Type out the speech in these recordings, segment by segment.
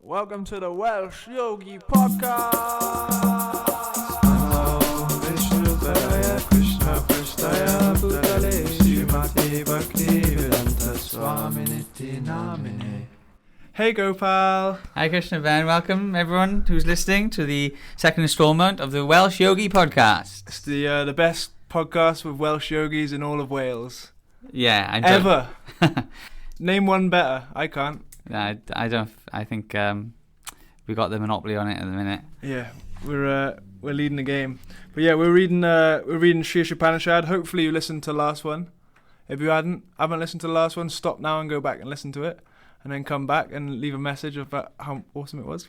Welcome to the Welsh Yogi Podcast. Hey Gopal. Hi Krishna Ben, welcome everyone who's listening to the second installment of the Welsh Yogi Podcast. It's the best podcast with Welsh yogis in all of Wales. Yeah, Ever. Name one better. I can't. I don't. I think we got the monopoly on it at the minute. Yeah, we're leading the game. But yeah, we're reading Sri Upanishad. Hopefully you listened to the last one. If you haven't listened to the last one, stop now and go back and listen to it, and then come back and leave a message about how awesome it was.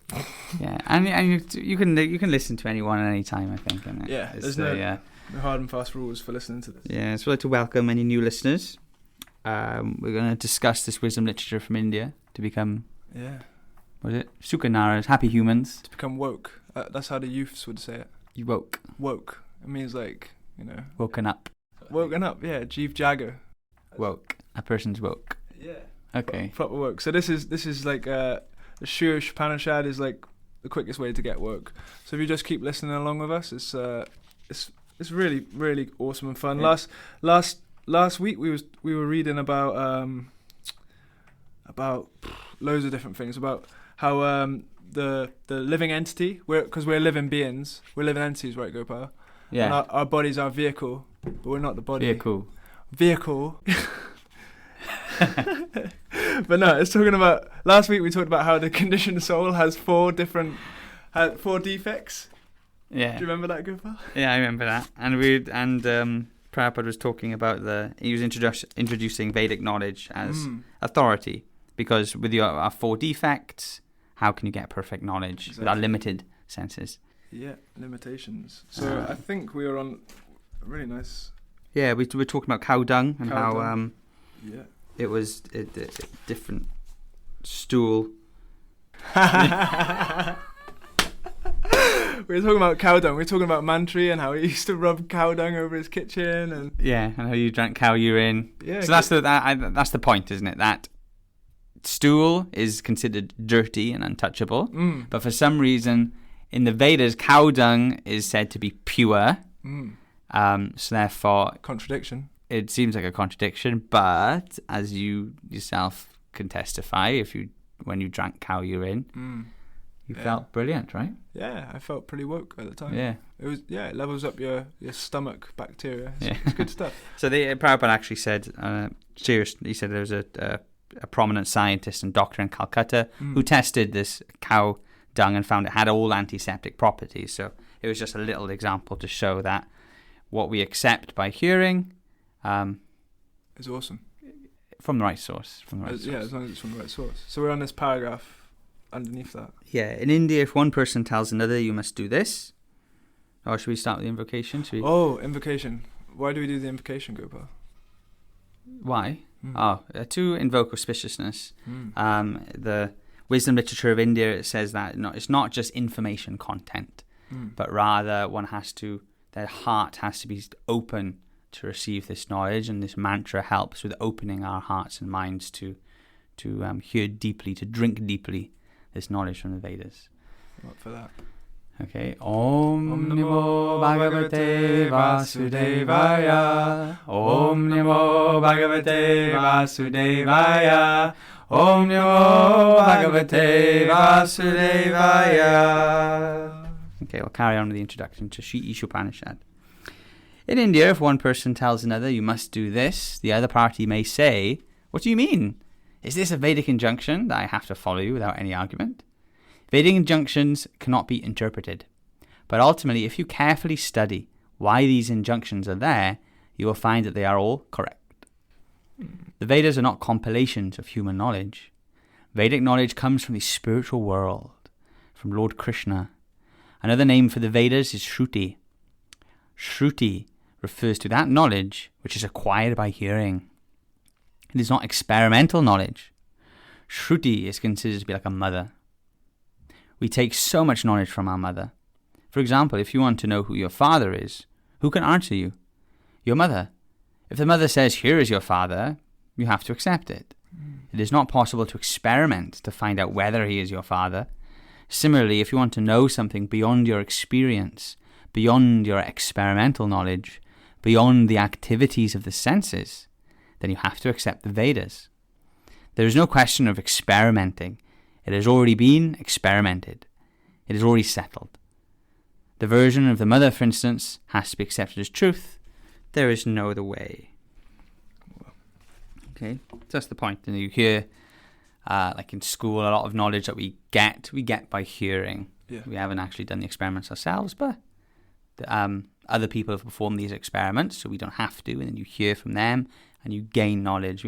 Yeah, and you can listen to anyone at any time. I think. Isn't it? Yeah, there's no hard and fast rules for listening to this. Yeah, so I'd like to welcome any new listeners. We're going to discuss this wisdom literature from India to become, what is it? Sukhanaras, happy humans. To become woke. That's how the youths would say it. You woke. Woke. It means Woken up. Woken up, yeah. Jeev Jagger. Woke. A person's woke. Yeah. Okay. Proper woke. So this is like the Sri Upanishad is like the quickest way to get woke. So if you just keep listening along with us, it's really, really awesome and fun. Yeah. Last week we were reading about loads of different things about how the living entity, because we're living beings, we're living entities, right, Gopal? Yeah. And our body's our vehicle, but we're not the body. Vehicle. But no, it's talking about. Last week we talked about how the conditioned soul has four defects. Yeah. Do you remember that, Gopal? Yeah, I remember that. And Prabhupada was talking about he was introducing Vedic knowledge as authority, because with our four defects, how can you get perfect knowledge with our limited senses? Yeah, limitations. So I think we were on a really nice. Yeah, we were talking about cow dung and how it was a different stool. We were talking about cow dung. We were talking about Mantri and how he used to rub cow dung over his kitchen, and and how you drank cow urine. Yeah, so that's the point, isn't it? That stool is considered dirty and untouchable, but for some reason in the Vedas, cow dung is said to be pure. So therefore, contradiction. It seems like a contradiction, but as you yourself can testify, when you drank cow urine. You felt brilliant, right? Yeah, I felt pretty woke at the time. Yeah. It levels up your stomach bacteria. It's good stuff. So Prabhupada actually said, he said there was a prominent scientist and doctor in Calcutta who tested this cow dung and found it had all antiseptic properties. So it was just a little example to show that what we accept by hearing is awesome. From the right source. Yeah, as long as it's from the right source. So we're on this paragraph underneath that. Yeah, in India, if one person tells another, you must do this. Or should we start with the invocation? Invocation. Why do we do the invocation, Gopal? Why? To invoke auspiciousness. The wisdom literature of India, it says that it's not just information content, but rather their heart has to be open to receive this knowledge, and this mantra helps with opening our hearts and minds to hear deeply, to drink deeply this knowledge from the Vedas. What for that? Okay. Om Namo Bhagavate Vasudevaya. Om Namo Bhagavate Vasudevaya. Om Namo Bhagavate Vasudevaya. Okay, we'll carry on with the introduction to Sri Upanishad. In India, if one person tells another, you must do this, the other party may say, what do you mean? Is this a Vedic injunction that I have to follow you without any argument? Vedic injunctions cannot be interpreted. But ultimately, if you carefully study why these injunctions are there, you will find that they are all correct. The Vedas are not compilations of human knowledge. Vedic knowledge comes from the spiritual world, from Lord Krishna. Another name for the Vedas is Shruti. Shruti refers to that knowledge which is acquired by hearing. It is not experimental knowledge. Shruti is considered to be like a mother. We take so much knowledge from our mother. For example, if you want to know who your father is, who can answer you? Your mother. If the mother says, here is your father, you have to accept it. It is not possible to experiment to find out whether he is your father. Similarly, if you want to know something beyond your experience, beyond your experimental knowledge, beyond the activities of the senses, then you have to accept the Vedas. There is no question of experimenting. It has already been experimented. It is already settled. The version of the mother, for instance, has to be accepted as truth. There is no other way. Okay, so that's the point. And you hear, like in school, a lot of knowledge that we get by hearing. Yeah. We haven't actually done the experiments ourselves, but other people have performed these experiments, so we don't have to. And then you hear from them, and you gain knowledge.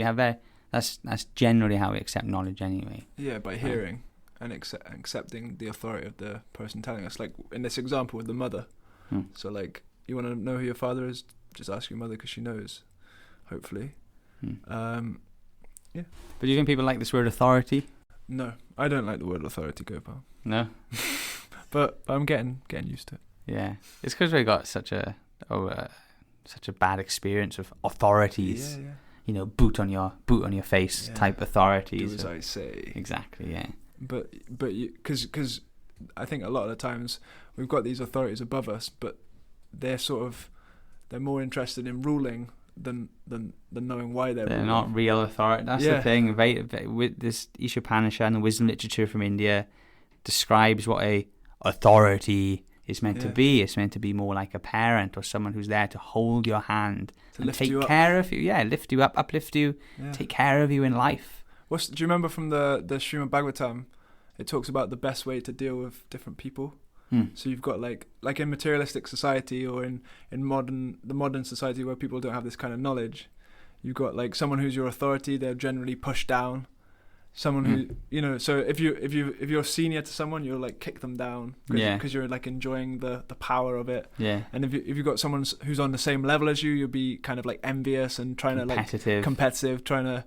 That's generally how we accept knowledge, anyway. Yeah, by hearing and accepting the authority of the person telling us. Like in this example with the mother. So like, you want to know who your father is? Just ask your mother because she knows. Hopefully. Yeah. But do you think people like this word authority? No, I don't like the word authority, Gopal. No. But I'm getting used to it. Yeah, it's because we got such a bad experience of authorities. Yeah. You know, boot on your face type authorities. Do as I say. Exactly. Yeah. But because I think a lot of the times we've got these authorities above us, but they're more interested in ruling than knowing why they're ruling. Not real authority. That's the thing. With this Ishopanishad and the wisdom literature from India describes what a authority is meant to be. It's meant to be more like a parent or someone who's there to hold your hand and take care of you. Yeah, lift you up, uplift you, take care of you in life. Do you remember from the Srimad Bhagavatam? It talks about the best way to deal with different people. So you've got like in materialistic society or in the modern society where people don't have this kind of knowledge, you've got like someone who's your authority. They're generally pushed down. Someone who so if you're senior to someone, you'll like kick them down because you're like enjoying the power of it. Yeah. And if you've got someone who's on the same level as you, you'll be kind of like envious and trying to like competitive, trying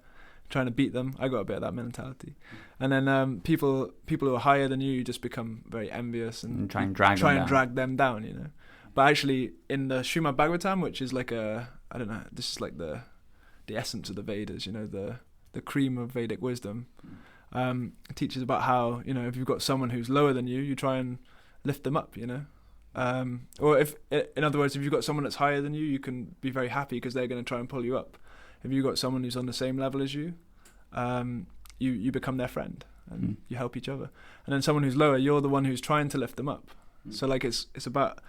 to beat them. I got a bit of that mentality. And then people who are higher than you, you just become very envious and try and drag them down, you know. But actually, in the Srimad Bhagavatam, which is like this is like the essence of the Vedas, you know, the cream of Vedic wisdom, it teaches about how, you know, if you've got someone who's lower than you, you try and lift them up, you know. Or in other words, if you've got someone that's higher than you, you can be very happy because they're going to try and pull you up. If you've got someone who's on the same level as you, you become their friend and you help each other. And then someone who's lower, you're the one who's trying to lift them up. So like it's about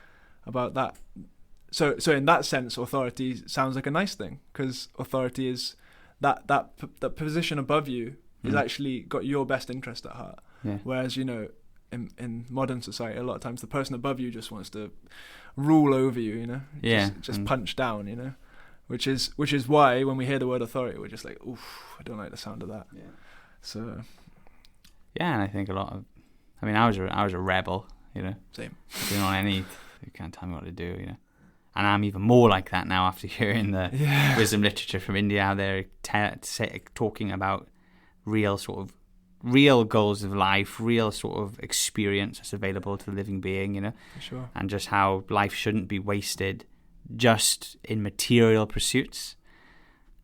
that. So in that sense, authority sounds like a nice thing because authority is that position above you is actually got your best interest at heart. Yeah. Whereas, you know, in modern society, a lot of times the person above you just wants to rule over you, you know, just punch down, you know. Which is why when we hear the word authority, we're just like, oof, I don't like the sound of that. Yeah. So. Yeah, and I think I was a rebel, you know. Same. You can't tell me what to do, you know. And I'm even more like that now after hearing the wisdom literature from India, how they're talking about real goals of life, real sort of experience that's available to the living being, you know. For sure. And just how life shouldn't be wasted just in material pursuits,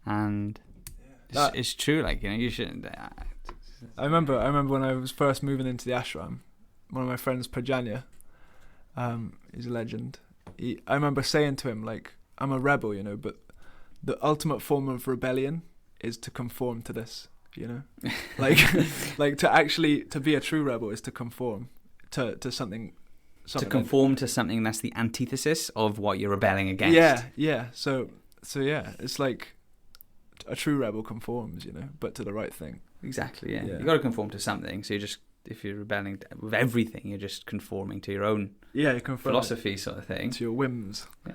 and it's true. Like, you know, you shouldn't. I remember when I was first moving into the ashram, one of my friends, Prajanya, he's a legend. I remember saying to him, like, I'm a rebel, you know, but the ultimate form of rebellion is to conform to this, you know, like to be a true rebel is to conform to something. To conform to something that's the antithesis of what you're rebelling against. Yeah. So yeah, it's like a true rebel conforms, you know, but to the right thing. Exactly. Yeah. You got to conform to something. So if you're rebelling with everything, you're just conforming to your own philosophy, sort of thing, to your whims. Yeah.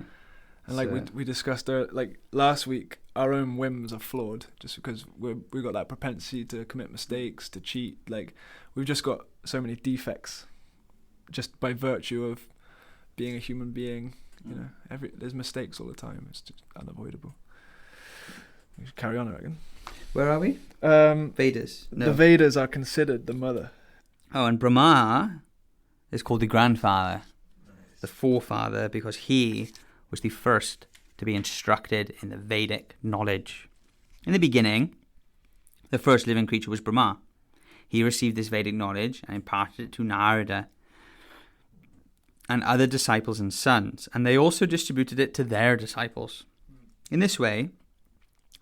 And like we discussed, like last week, our own whims are flawed just because we got that propensity to commit mistakes, to cheat. Like we've just got so many defects. Just by virtue of being a human being, you know, there's mistakes all the time. It's just unavoidable. We should carry on, I reckon. Where are we? Vedas. No. The Vedas are considered the mother. Oh, and Brahma is called the grandfather, the forefather, because he was the first to be instructed in the Vedic knowledge. In the beginning, The first living creature was Brahma. He received this Vedic knowledge and imparted it to Narada and other disciples and sons, and they also distributed it to their disciples. In this way,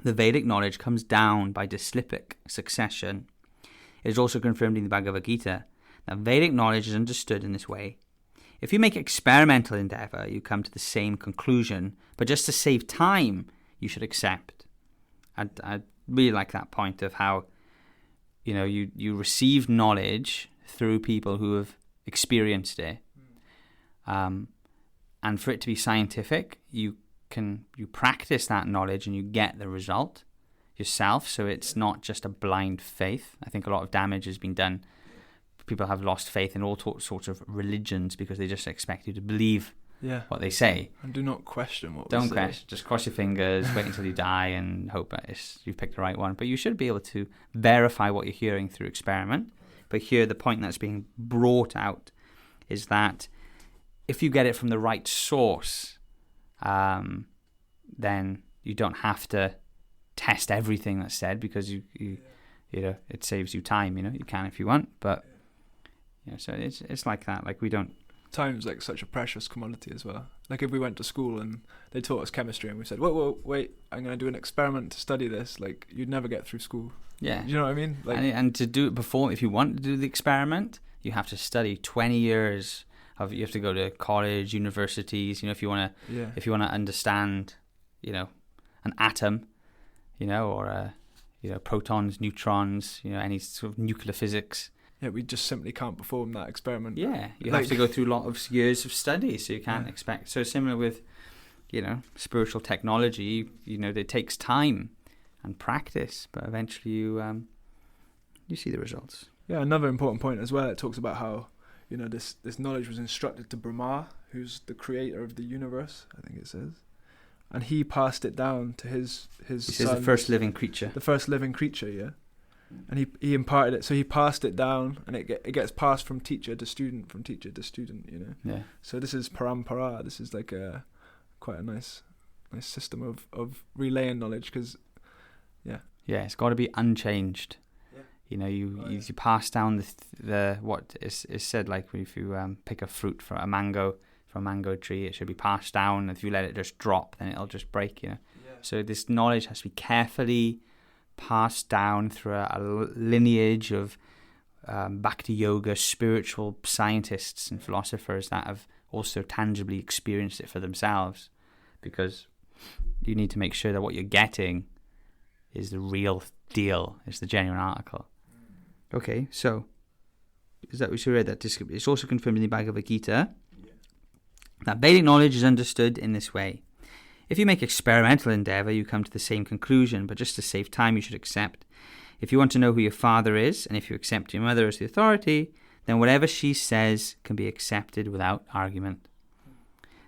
the Vedic knowledge comes down by dislipic succession. It is also confirmed in the Bhagavad Gita that Vedic knowledge is understood in this way. If you make experimental endeavor, you come to the same conclusion, but just to save time, you should accept. I really like that point of how, you receive knowledge through people who have experienced it. And for it to be scientific, you practice that knowledge and you get the result yourself. So it's not just a blind faith. I think a lot of damage has been done. People have lost faith in all sorts of religions because they just expect you to believe what they say. And do not question what Don't question. Just cross your fingers, wait until you die and hope that you've picked the right one. But you should be able to verify what you're hearing through experiment. But here the point that's being brought out is that if you get it from the right source, then you don't have to test everything that's said because it saves you time. You can if you want, but so it's like that. Like we don't. Time's like such a precious commodity as well. Like if we went to school and they taught us chemistry and we said, wait, I'm going to do an experiment to study this. Like you'd never get through school. Yeah, you know what I mean. Like, and to do it before, if you want to do the experiment, you have to study 20 years. You have to go to college, universities. If you want to, understand, an atom, or protons, neutrons, any sort of nuclear physics. Yeah, we just simply can't perform that experiment. Yeah, you have to go through a lot of years of study, so you can't expect. So similar with, spiritual technology, it takes time and practice, but eventually you see the results. Yeah, another important point as well. It talks about how this knowledge was instructed to Brahma, who's the creator of the universe, I think it says, and he passed it down to his son. The first living creature. The first living creature, yeah. And he imparted it, so he passed it down, and it gets passed from teacher to student, Yeah. So this is parampara. This is like quite a nice system of relaying knowledge, because it's got to be unchanged. You pass down the what is said, like if you pick a fruit from a mango tree, it should be passed down. If you let it just drop, then it'll just break. So this knowledge has to be carefully passed down through a lineage of Bhakti Yoga, spiritual scientists and philosophers that have also tangibly experienced it for themselves, because you need to make sure that what you're getting is the real deal, is the genuine article. Okay, so is that we should read that? It's also confirmed in the Bhagavad Gita that Vedic knowledge is understood in this way. If you make experimental endeavor, you come to the same conclusion, but just to save time, you should accept. If you want to know who your father is, and if you accept your mother as the authority, then whatever she says can be accepted without argument.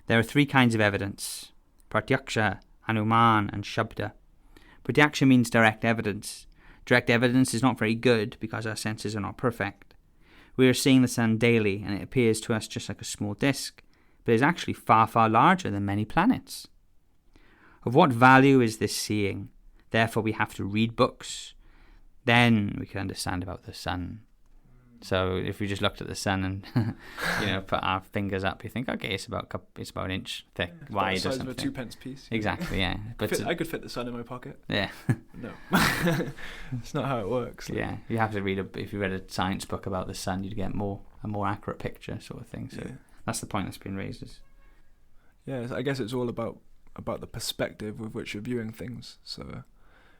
There are 3 kinds of evidence: Pratyaksha, Anuman, and Shabda. Pratyaksha means direct evidence. Direct evidence is not very good because our senses are not perfect. We are seeing the sun daily, and it appears to us just like a small disk, but it is actually far, far larger than many planets. Of what value is this seeing? Therefore, we have to read books. Then we can understand about the sun. So if we just looked at the sun and put our fingers up, you think, okay, it's about an inch thick, wide, or something. Of a 2p piece. Exactly, yeah. But I could fit the sun in my pocket. Yeah. No, it's not how it works. Yeah, you have to if you read a science book about the sun, you'd get a more accurate picture, sort of thing. So that's the point that's been raised. I guess it's all about the perspective with which you're viewing things. So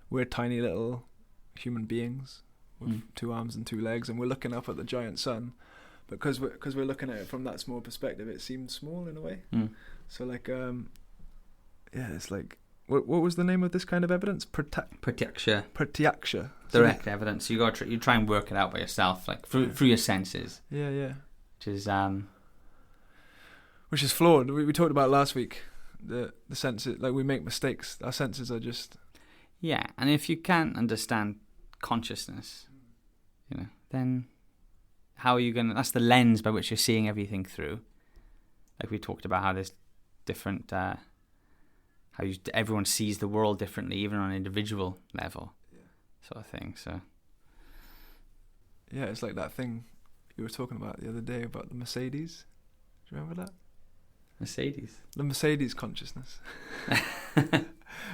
we're tiny little human beings with 2 arms and 2 legs, and we're looking up at the giant sun, but because we're looking at it from that small perspective, it seems small in a way. So like it's like what was the name of this kind of evidence? Pratyaksha. Direct evidence. You try and work it out by yourself, like through your senses. Which is flawed. We talked about last week. The senses, like we make mistakes. Our senses are just. Yeah, and if you can't understand consciousness, then how are you going to... That's the lens by which you're seeing everything through. Like we talked about how there's different... everyone sees the world differently, even on an individual level. sort of thing. So Yeah, it's like that thing you were talking about the other day about the Mercedes. Do you remember that? Mercedes. The Mercedes consciousness.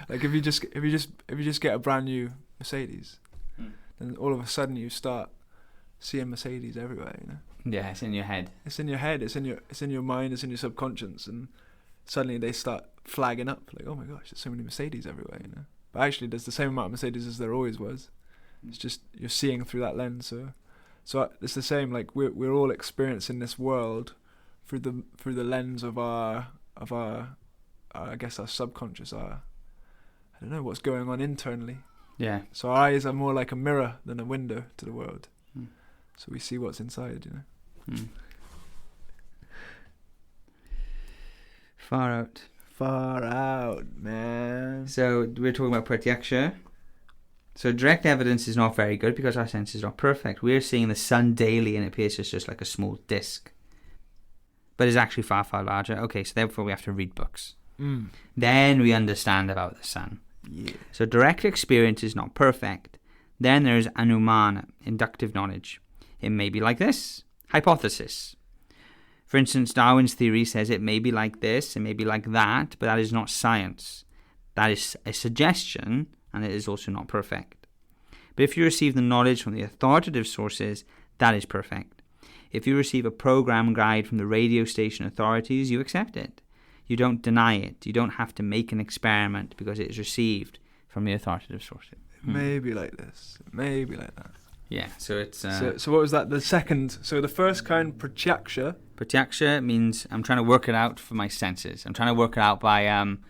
Like if you just get a brand new Mercedes, then all of a sudden you start seeing Mercedes everywhere, you know. Yeah, it's in your head. It's in your head, it's in your mind, it's in your subconscious, and suddenly they start flagging up like, oh my gosh, there's so many Mercedes everywhere, you know. But actually there's the same amount of Mercedes as there always was. It's just you're seeing through that lens. So it's the same. Like we're all experiencing this world through the lens of our I guess our subconscious, I don't know what's going on internally. Yeah. So our eyes are more like a mirror than a window to the world. So we see what's inside, you know. Far out. Far out, man. So we're talking about pratyaksha. So direct evidence is not very good because our senses are not perfect. We're seeing the sun daily and it appears it's just like a small disc. But it's actually far, far larger. Okay, so therefore we have to read books. Then we understand about the sun. Yeah. So direct experience is not perfect. Then there's anumana, inductive knowledge. It may be like this. Hypothesis. For instance, Darwin's theory says it may be like this, it may be like that, but that is not science. That is a suggestion, and it is also not perfect. But if you receive the knowledge from the authoritative sources, that is perfect. If you receive a program guide from the radio station authorities, you accept it. You don't deny it. You don't have to make an experiment because it is received from the authoritative sources. Maybe like this, maybe like that. Yeah, so it's... So what was that? The second... So the first kind, pratyaksha. Pratyaksha means I'm trying to work it out for my senses. I'm trying to work it out by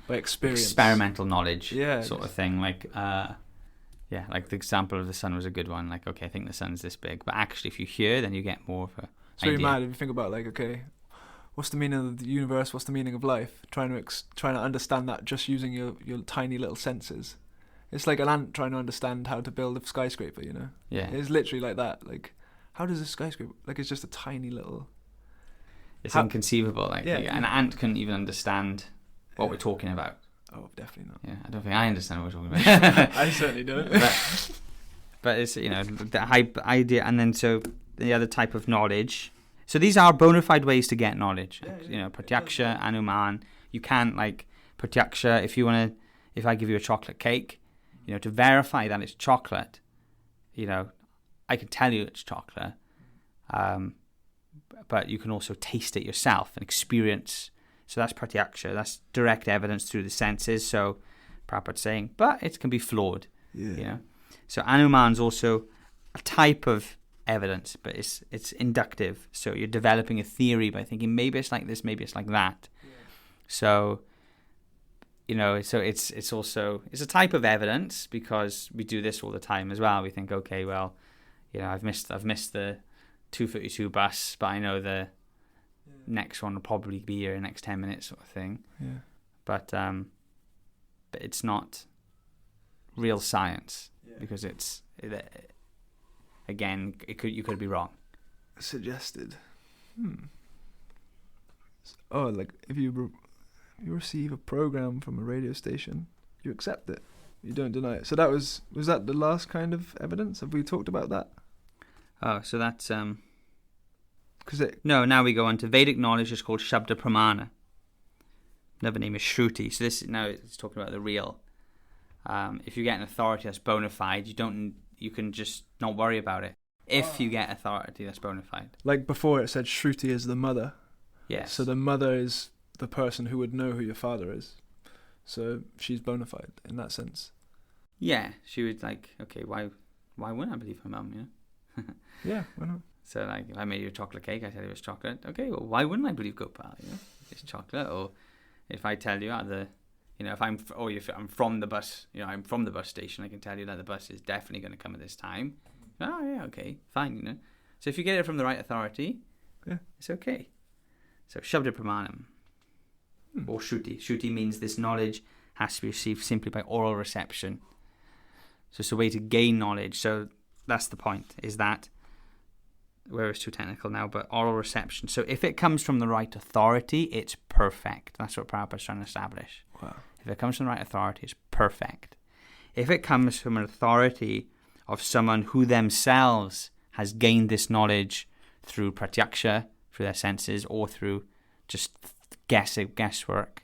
experience. Experimental knowledge, yeah, sort of thing. Like, like the example of the sun was a good one. Like, okay, I think the sun's this big. But actually, if you hear, then you get more of a It's really idea. mad if you think about, like, okay, what's the meaning of the universe? What's the meaning of life? Trying to understand that just using your tiny little senses. It's like an ant trying to understand how to build a skyscraper, you know? Yeah. It's literally like that. Like, how does a skyscraper... Like, it's just a tiny little... It's inconceivable. Like, an ant couldn't even understand what we're talking about. Oh, definitely not. Yeah, I don't think I understand what we're talking about. I certainly don't. But it's, you know, the hype idea. And then so the other type of knowledge. So these are bona fide ways to get knowledge. You know, pratyaksha, anuman. You can't, like, pratyaksha, if I give you a chocolate cake, you know, to verify that it's chocolate, you know, I can tell you it's chocolate, but you can also taste it yourself and experience. So that's pratyaksha. That's direct evidence through the senses. So Prabhupada's saying, but it can be flawed. Yeah. You know. So anuman's also a type of evidence, but it's inductive. So you're developing a theory by thinking maybe it's like this, maybe it's like that. Yeah. So, you know, so it's a type of evidence because we do this all the time as well. We think, okay, well, you know, I've missed the 2:52 bus, but I know the next one will probably be here in the next 10 minutes, sort of thing. Yeah. But it's not real science because you could be wrong. Suggested. Oh, like if you receive a program from a radio station, you accept it. You don't deny it. So was that the last kind of evidence? Have we talked about that? Oh, so that's No, now we go on to Vedic knowledge is called Shabda Pramana. Another name is Shruti. So this now it's talking about the real. If you get an authority that's bona fide, you can just not worry about it. If you get authority that's bona fide. Like before it said Shruti is the mother. Yes. So the mother is the person who would know who your father is. So she's bona fide in that sense. Yeah, she would like, okay, why wouldn't I believe her mum, you know? Yeah, why not? So like, if I made you a chocolate cake, I tell you it was chocolate. Okay, well, why wouldn't I believe Gopal? You know, it's chocolate. Or if I tell you if I'm from the bus, you know, I'm from the bus station, I can tell you that the bus is definitely going to come at this time. Oh yeah, okay, fine, you know. So if you get it from the right authority, it's okay. So Shabda Pramanam or Shruti. Shruti means this knowledge has to be received simply by oral reception. So it's a way to gain knowledge. So that's the point, is that, where it's too technical now, but oral reception. So if it comes from the right authority, it's perfect. That's what Prabhupada's trying to establish. Wow. If it comes from the right authority, it's perfect. If it comes from an authority of someone who themselves has gained this knowledge through pratyaksha, through their senses, or through just guesswork,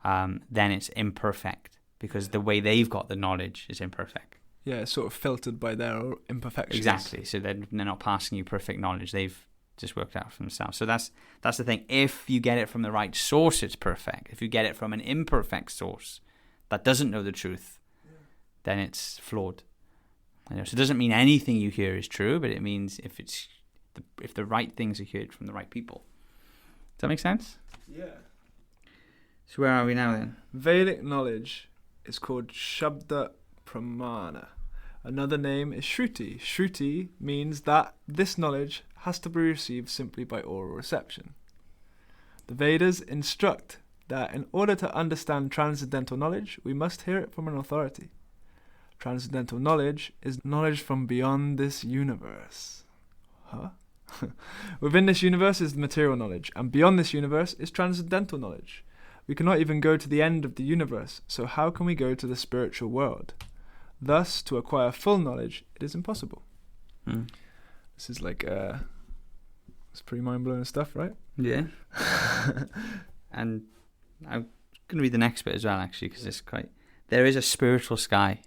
then it's imperfect, because the way they've got the knowledge is imperfect. Yeah, it's sort of filtered by their imperfections. Exactly. So they're not passing you perfect knowledge. They've just worked out for themselves. So that's the thing. If you get it from the right source, it's perfect. If you get it from an imperfect source that doesn't know the truth, then it's flawed. So it doesn't mean anything you hear is true, but it means if the right things are heard from the right people. Does that make sense? Yeah. So where are we now then? Vedic knowledge is called Shabda Pramana. Another name is Shruti. Shruti means that this knowledge has to be received simply by oral reception. The Vedas instruct that in order to understand transcendental knowledge, we must hear it from an authority. Transcendental knowledge is knowledge from beyond this universe. Huh? Within this universe is the material knowledge, and beyond this universe is transcendental knowledge. We cannot even go to the end of the universe, so how can we go to the spiritual world? Thus, to acquire full knowledge, it is impossible. This is like, it's pretty mind-blowing stuff, right? Yeah. And I'm going to read the next bit as well, actually, because it's quite... There is a spiritual sky.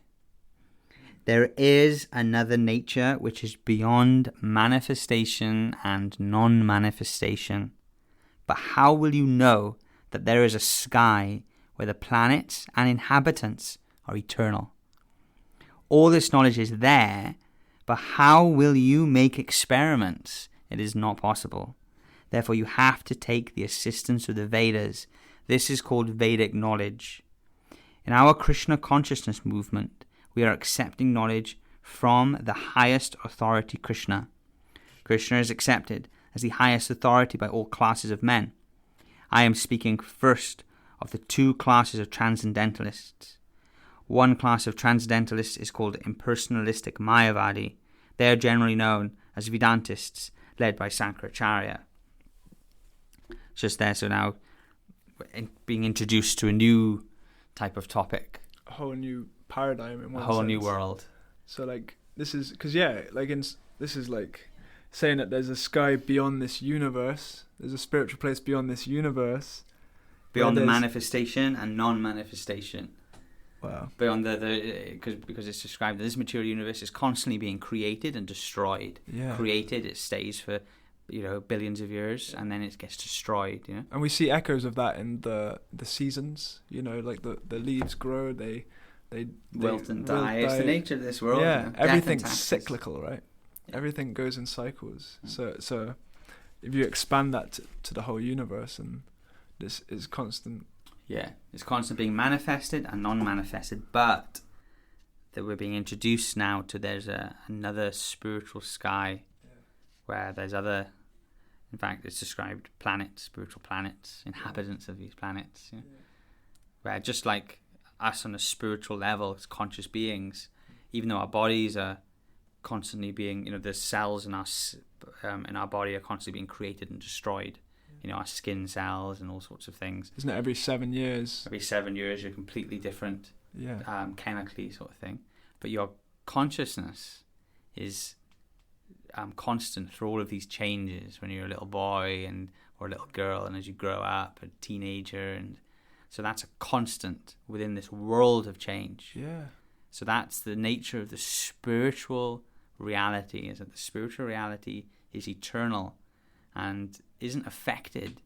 There is another nature which is beyond manifestation and non-manifestation. But how will you know that there is a sky where the planets and inhabitants are eternal? All this knowledge is there, but how will you make experiments? It is not possible. Therefore, you have to take the assistance of the Vedas. This is called Vedic knowledge. In our Krishna consciousness movement, we are accepting knowledge from the highest authority, Krishna. Krishna is accepted as the highest authority by all classes of men. I am speaking first of the two classes of transcendentalists. One class of transcendentalists is called impersonalistic Mayavadi. They are generally known as Vedantists, led by Sankaracharya. Just there, so now being introduced to a new type of topic. A whole new paradigm in one A whole sense. new world. So like this is because this is like saying that there's a sky beyond this universe. There's a spiritual place beyond this universe. Beyond the manifestation and non-manifestation. Wow. Beyond because it's described that this material universe is constantly being created and destroyed. Yeah. Created, it stays for billions of years, and then it gets destroyed. And we see echoes of that in the seasons. Like the leaves grow, they wilt and die. It's the nature of this world. Yeah, everything's cyclical, right? Yeah. Everything goes in cycles. So if you expand that to the whole universe, and this is constant. Yeah, it's constant being manifested and non-manifested, but that we're being introduced now to there's another spiritual sky where there's other, in fact, it's described planets, spiritual planets, inhabitants of these planets, where just like us on a spiritual level as conscious beings, even though our bodies are constantly being, the cells in our body are constantly being created and destroyed. Our skin cells and all sorts of things. Isn't it every 7 years? Every 7 years, you're completely different, chemically sort of thing. But your consciousness is constant through all of these changes when you're a little boy or a little girl, and as you grow up, a teenager, and so that's a constant within this world of change. Yeah. So that's the nature of the spiritual reality. Is that the spiritual reality is eternal and isn't affected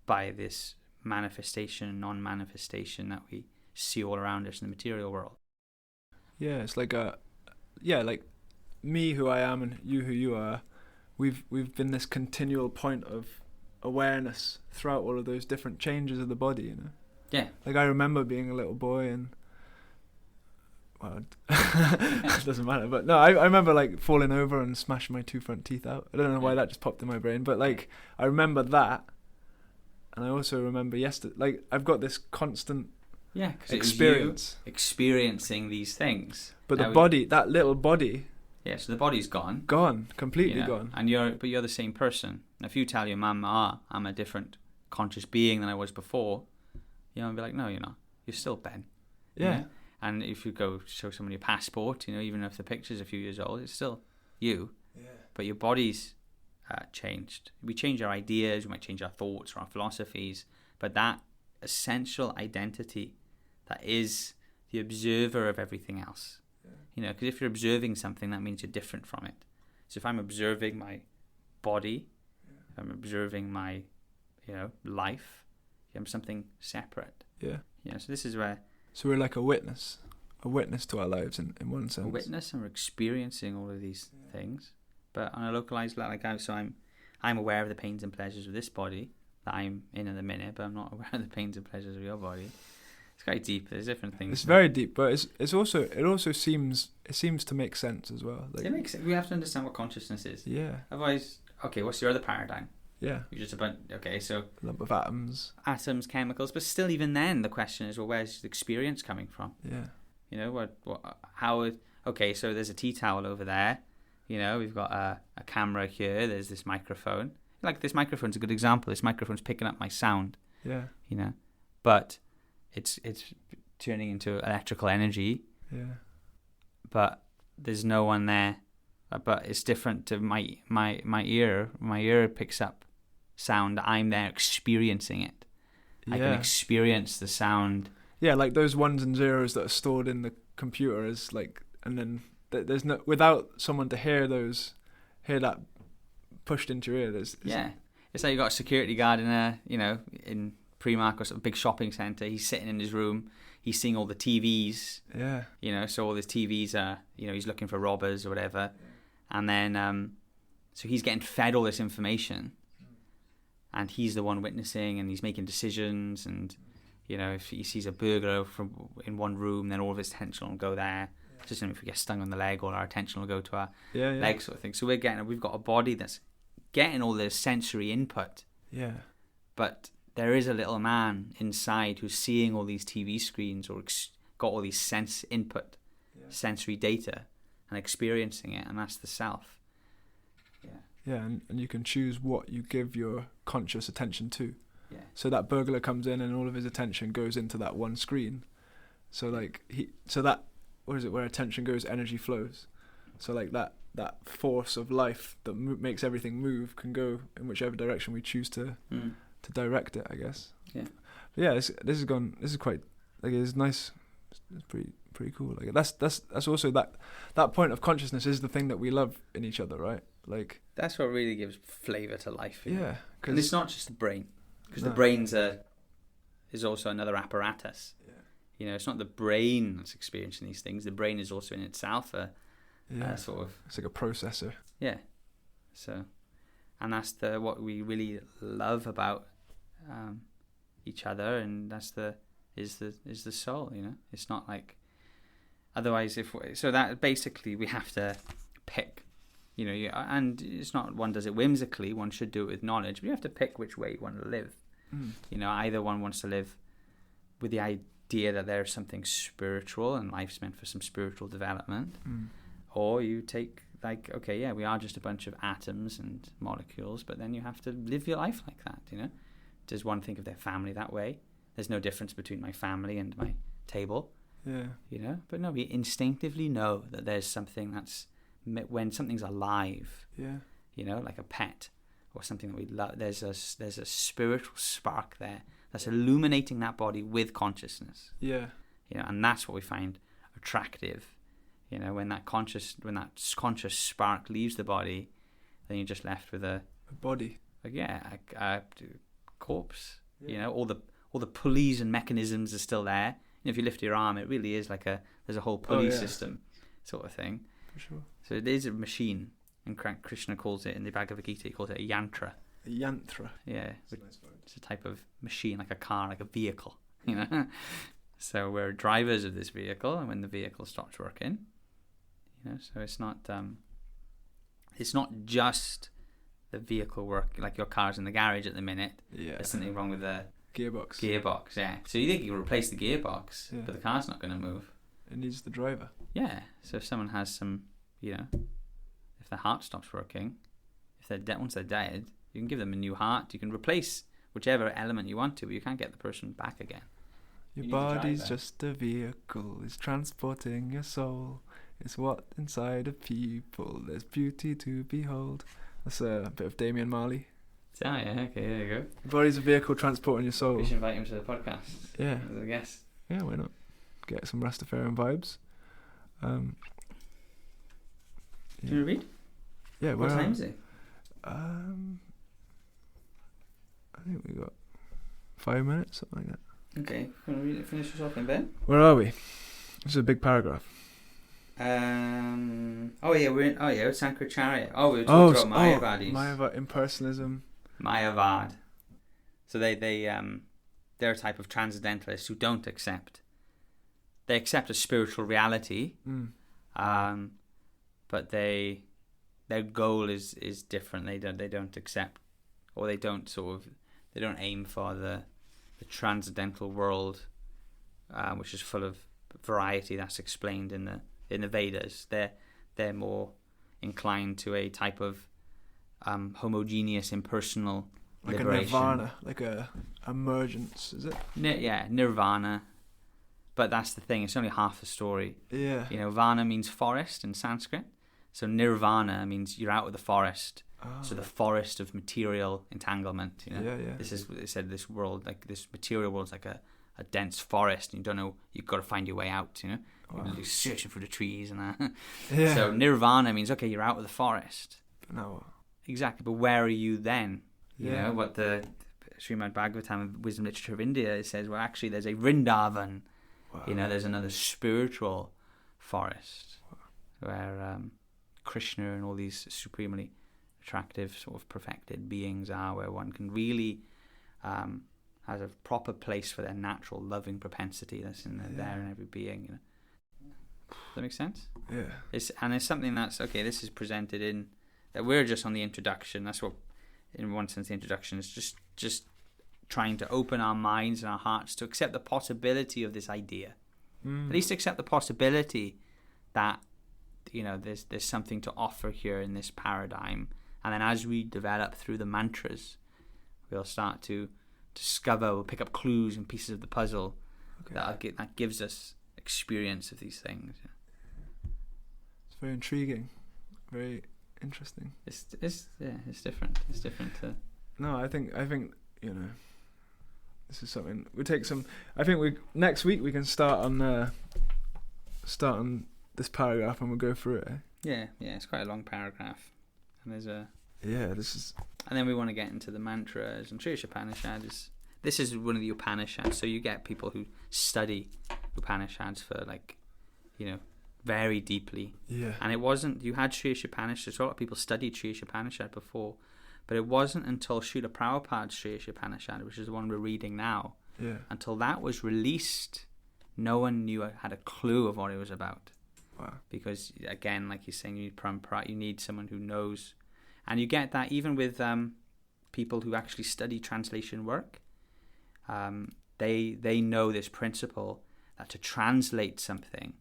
by this manifestation and non-manifestation that we see all around us in the material world. Yeah, it's like like me who I am and you who you are, we've been this continual point of awareness throughout all of those different changes of the body, Yeah. Like I remember being a little boy and it doesn't matter, but no, I remember like falling over and smashing my 2 front teeth out. I don't know why that just popped in my brain, but like I remember that, and I also remember yesterday. Like I've got this constant experience, experiencing these things. But the body, that little body, so the body's gone, completely gone, and you're the same person. And if you tell your mum, I'm a different conscious being than I was before, I'd be like, no, you're not. You're still Ben. Yeah. And if you go show someone your passport, even if the picture's a few years old, it's still you. Yeah. But your body's changed. We change our ideas, we might change our thoughts or our philosophies, but that essential identity that is the observer of everything else. Yeah. Because if you're observing something, that means you're different from it. So if I'm observing my body, if I'm observing my, life, I'm something separate. Yeah. So this is where... So we're like a witness to our lives in one sense. A witness, and we're experiencing all of these things, but on a localized level. So I'm aware of the pains and pleasures of this body that I'm in at the minute, but I'm not aware of the pains and pleasures of your body. It's quite deep. There's different things. It's very deep, but it also seems to make sense as well. Like, it makes sense. We have to understand what consciousness is. Yeah. Otherwise, okay, what's your other paradigm? Yeah. You're just about so a lump of atoms, chemicals, but still, even then, the question is, well, where's the experience coming from? Yeah. So there's a tea towel over there. We've got a camera here. There's this microphone. Like, this microphone's a good example. This microphone's picking up my sound. Yeah. But it's turning into electrical energy. Yeah. But there's no one there. But it's different to my ear. My ear picks up sound. I'm there experiencing it. I can experience the sound. Yeah, like those ones and zeros that are stored in the computer is like, and then there's no, without someone to hear that pushed into your ear. It's like you got a security guard in Primark or some big shopping centre. He's sitting in his room. He's seeing all the TVs. Yeah. So all his TVs are, he's looking for robbers or whatever. And then, so he's getting fed all this information. And he's the one witnessing, and he's making decisions. And, if he sees a burglar in one room, then all of his attention will go there. Just if we get stung on the leg, all our attention will go to our leg, sort of thing. So we've got a body that's getting all this sensory input. Yeah. But there is a little man inside who's seeing all these TV screens or got all these sensory data, and experiencing it, and that's the self. Yeah, and you can choose what you give your conscious attention to. Yeah. So that burglar comes in, and all of his attention goes into that one screen. So where attention goes, energy flows. So like that force of life that makes everything move can go in whichever direction we choose to direct it, I guess. Yeah. But yeah, this is quite, like, it's nice. It's pretty cool. Like that's also that point of consciousness is the thing that we love in each other, right? Like, that's what really gives flavour to life. Yeah. And it's not just the brain, because the brain's is also another apparatus. Yeah. It's not the brain that's experiencing these things. The brain is also in itself sort of. It's like a processor. Yeah. So, and that's what we really love about each other, and that's is the soul. It's not like, otherwise that basically we have to pick. And it's not one does it whimsically. One should do it with knowledge, but you have to pick which way you want to live. Either one wants to live with the idea that there's something spiritual and life's meant for some spiritual development, or you take we are just a bunch of atoms and molecules, but then you have to live your life like that. Does one think of their family that way? There's no difference between my family and my table. Yeah. But no, we instinctively know that there's something that's, when something's alive, like a pet or something that we love, there's a spiritual spark there that's illuminating that body with consciousness. Yeah. And that's what we find attractive. When that conscious spark leaves the body, then you're just left with a body. A corpse. Yeah. All the pulleys and mechanisms are still there. If you lift your arm, it really is like there's a whole pulley system sort of thing. For sure. So it is a machine, and Krishna calls it, in the Bhagavad Gita, he calls it a yantra. A yantra. Yeah. Nice word. It's a type of machine, like a car, like a vehicle. So we're drivers of this vehicle, and when the vehicle stops working, so it's not just the vehicle work, like your car's in the garage at the minute. Yeah. There's something wrong with the gearbox. Yeah. So you think you can replace the gearbox, but the car's not going to move. It needs the driver. Yeah. So if someone has some, if their heart stops working, once they're dead, you can give them a new heart. You can replace whichever element you want to, but you can't get the person back again. Your You need to try body's that. just a vehicle. It's transporting your soul. It's what inside of people. There's beauty to behold. That's a bit of Damian Marley. Oh, yeah, okay, there you go. Your body's a vehicle transporting your soul. We should invite him to the podcast. Yeah. As a guest. Yeah, why not? Get some Rastafarian vibes. Do you want to read? Yeah, What where time are- is it? I think we got 5 minutes, something like that. Okay, want to read it, finish us off in bed? Where are we? This is a big paragraph. It's Sankaracharya. Oh, we were talking about Mayavadis. Mayavad impersonalism. Mayavad. So they're a type of transcendentalists who don't accept. They accept a spiritual reality, but their goal is different. They don't accept, or they don't aim for the transcendental world, which is full of variety that's explained in the Vedas. They're more inclined to a type of homogeneous, impersonal Like liberation. a nirvana, like a emergence, is it? Nirvana. But that's the thing, it's only half the story. Yeah. You know, vana means forest in Sanskrit. So nirvana means you're out of the forest. Oh. So the forest of material entanglement, you know. Yeah, yeah. This is, they said, this world, like this material world's like a dense forest, and you don't know, you've got to find your way out, you know. Wow. You're searching through the trees and that. Yeah. So nirvana means, okay, you're out of the forest. But now, Exactly, but where are you then? You Yeah. know, what the Srimad Bhagavatam, Wisdom Literature of India, it says, well, actually, there's a Vrindavan. wow. You know, there's another spiritual forest where Krishna and all these supremely attractive, sort of perfected beings are, where one can really has a proper place for their natural loving propensity that's in there in every being. You know, does that make sense? Yeah. It's something that's okay. This is presented in that we're just on the introduction. That's what, in one sense, the introduction is just trying to open our minds and our hearts to accept the possibility of this idea. At least accept the possibility that, you know, there's something to offer here in this paradigm. And then as we develop through the mantras, we'll start to discover, we'll pick up clues and pieces of the puzzle that gives us experience of these things. It's very intriguing, very interesting. It's different. It's different to... No, I think you know, this is something we take some. I think next week we can start on this paragraph and we'll go through it. Yeah, it's quite a long paragraph, and there's a... Yeah, this is... And then we want to get into the mantras, and Sri Upanishad this is one of the Upanishads, so you get people who study Upanishads for, like, you know, very deeply. Yeah. And it wasn't, you had Sri Upanishad, so a lot of people studied Sri Upanishad before, but it wasn't until Srila Prabhupada's Sri Upanishad, which is the one we're reading now, until that was released, no one had a clue of what it was about. Wow. Because, again, like you're saying, you need parampara, you need someone who knows. And you get that even with people who actually study translation work. They know this principle that to translate something,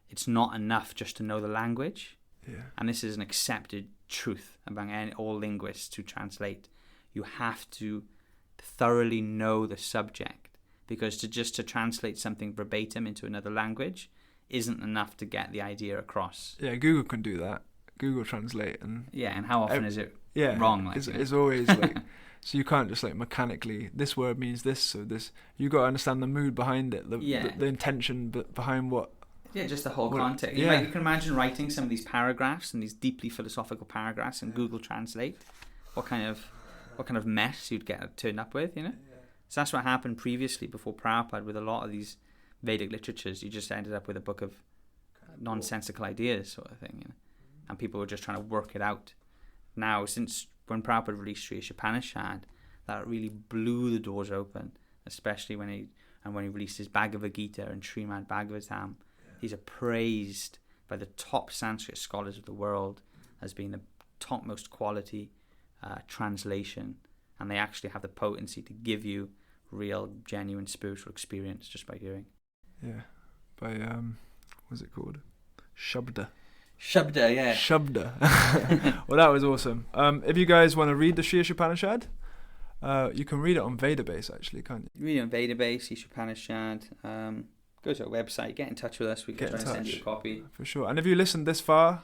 it's not enough just to know the language. Yeah. And this is an accepted truth among all linguists to translate. You have to thoroughly know the subject, because to translate something verbatim into another language isn't enough to get the idea across. Yeah, Google can do that. Google Translate, and how often is it wrong? Like, it's always like, so you can't just like mechanically, this word means this, so this, you got to understand the mood behind it, the intention behind what. Yeah, just the whole context. You can imagine writing some of these paragraphs and these deeply philosophical paragraphs in Google Translate. What kind of mess you'd get turned up with, you know? So that's what happened previously before Prabhupada with a lot of these Vedic literatures. You just ended up with a book of nonsensical ideas, sort of thing, you know? And people were just trying to work it out. Now, since when Prabhupada released Sri Upanishad, that really blew the doors open, especially when he released his Bhagavad Gita and Srimad Bhagavatam. These are praised by the top Sanskrit scholars of the world as being the topmost quality translation, and they actually have the potency to give you real, genuine spiritual experience just by hearing. Yeah, by what's it called? Shabda, yeah. Shabda. Well, that was awesome. If you guys want to read the Sri Upanishad, You can read it on Vedabase actually, can't you? Read it on Vedabase, Isha Upanishad. Go to our website, get in touch with us. We can try and send you a copy. For sure. And if you listened this far,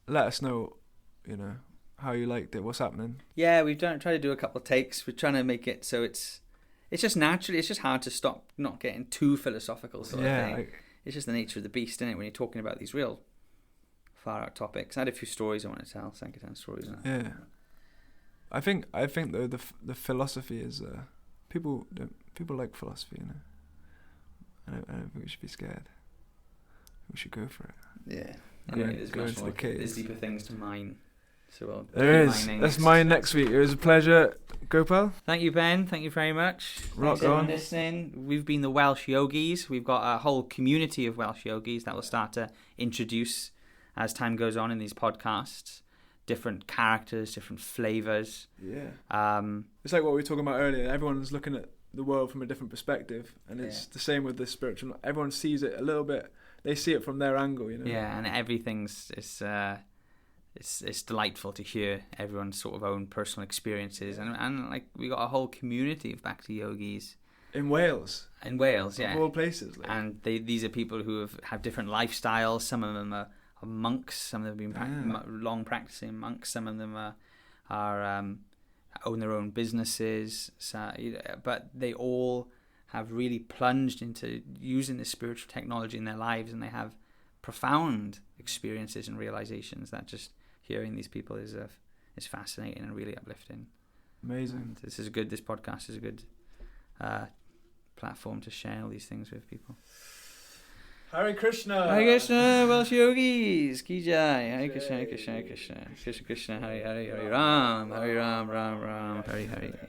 let us know, how you liked it, what's happening. Yeah, we've tried to do a couple of takes. We're trying to make it so it's just naturally, it's just hard to stop not getting too philosophical sort of thing. It's just the nature of the beast, isn't it, when you're talking about these real far out topics. I had a few stories I want to tell, Sankirtan stories. Yeah. I think though the philosophy is people like philosophy, I don't think we should be scared. We should go for it. Yeah. Anyway, there's deeper things to mine. So there is. That's mine next week. It was a pleasure, Gopal. Thank you, Ben. Thank you very much. Rock Thanks on. For listening. We've been the Welsh Yogis. We've got a whole community of Welsh Yogis that we'll start to introduce as time goes on in these podcasts. Different characters, different flavours. Yeah. It's like what we were talking about earlier. Everyone's looking at the world from a different perspective, and it's the same with the spiritual. Everyone sees it a little bit. They see it from their angle, Yeah, and everything's it's delightful to hear everyone's sort of own personal experiences, and like we got a whole community of Bhakti yogis in Wales. In Wales, yeah, of all places. Like. And these are people who have different lifestyles. Some of them are monks. Some of them have been long practicing monks. Some of them are own their own businesses. So, but they all have really plunged into using this spiritual technology in their lives, and they have profound experiences and realizations that just hearing these people is fascinating and really uplifting. Amazing. And this podcast is a good platform to share all these things with people. Hare Krishna. Hare Krishna, Welsh Yogis. Ki Jai. Hare Krishna, Krishna Krishna. Krishna Krishna, Hare Hare, Hare Ram, Ram Ram, Hare Hare.